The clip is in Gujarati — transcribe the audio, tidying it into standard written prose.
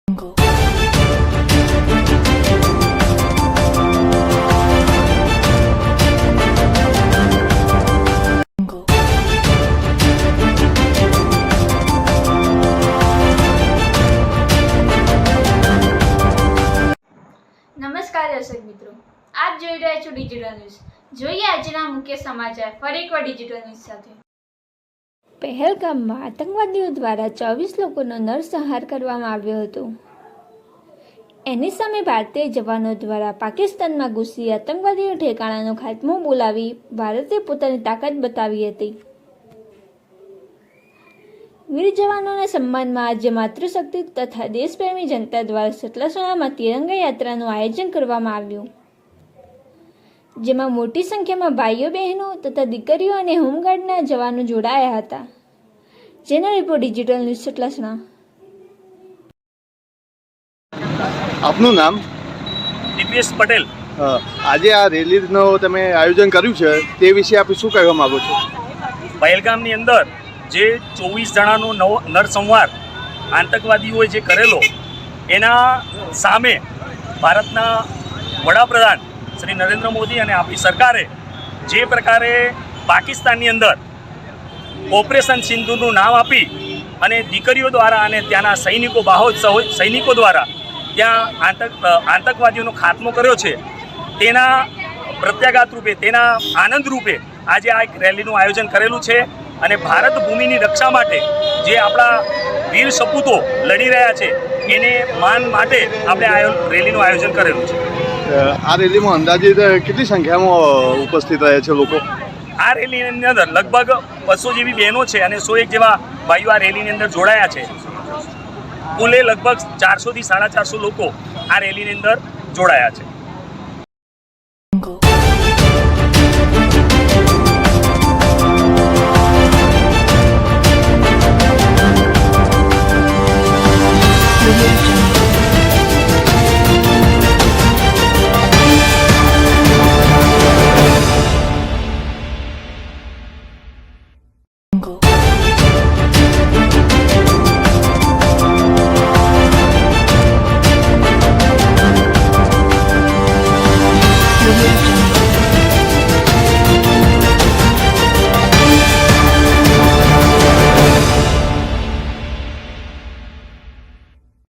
નમસ્કાર દર્શક મિત્રો, આપ જોઈ રહ્યા છો ડિજિટલ ન્યૂઝ। જોઈએ આજના મુખ્ય સમાચાર ફરી એકવાર ડિજિટલ ન્યૂઝ સાથે। પહેલગામમાં આતંકવાદીઓ દ્વારા 24 લોકોનો નરસંહાર કરવામાં આવ્યો હતો। એની સામે ભારતીય જવાનો દ્વારા પાકિસ્તાનમાં ઘૂસી આતંકવાદીઓ ઠેકાણાનો ખાત્મો બોલાવી ભારતે પોતાની તાકાત બતાવી હતી। વીર જવાનોના સન્માનમાં આજે માતૃશક્તિ તથા દેશપ્રેમી જનતા દ્વારા સતલાસણામાં તિરંગા યાત્રાનું આયોજન કરવામાં આવ્યું, જેમાં મોટી સંખ્યામાં ભાઈઓ બહેનો તથા દીકરીઓ અને હોમગાર્ડના જવાનો જોડાયા હતા। જેનો રિપોર્ટ ડિજિટલ ન્યૂઝ સતલાસણા। આપનું નામ? દિવ્યેશ પટેલ। આજે આ રેલીનો તમે આયોજન કર્યું છે તે વિશે આપ શું કહેવા માંગો છો? પહેલગામની અંદર જે 24 જણાનો નરસંહાર આતંકવાદીઓએ જે કરેલો એના સામે ભારતના વડાપ્રધાન શ્રી નરેન્દ્ર મોદી અને આપણી સરકારે જે પ્રકારે પાકિસ્તાનની અંદર ઓપરેશન સિંધુનું નામ આપી અને દીકરીઓ દ્વારા અને ત્યાંના સૈનિકો દ્વારા ત્યાં આતંકવાદીઓનો ખાત્મો કર્યો છે, તેના પ્રત્યાઘાત રૂપે, તેના આનંદ રૂપે આજે આ એક રેલીનું આયોજન કરેલું છે। અને ભારત ભૂમિની રક્ષા માટે જે આપણા વીર સપૂતો લડી રહ્યા છે એને માન માટે આપણે આ રેલીનું આયોજન કરેલું છે। આ રેલીમાં અંદાજિત કેટલી સંખ્યામાં ઉપસ્થિત રહે છે લોકો? આ રેલીની અંદર લગભગ 200 જેવી બહેનો છે અને 101 જેવા ભાઈઓ આ રેલીની અંદર જોડાયા છે। કુલે લગભગ 400 થી 450 લોકો આ રેલીની અંદર જોડાયા છે।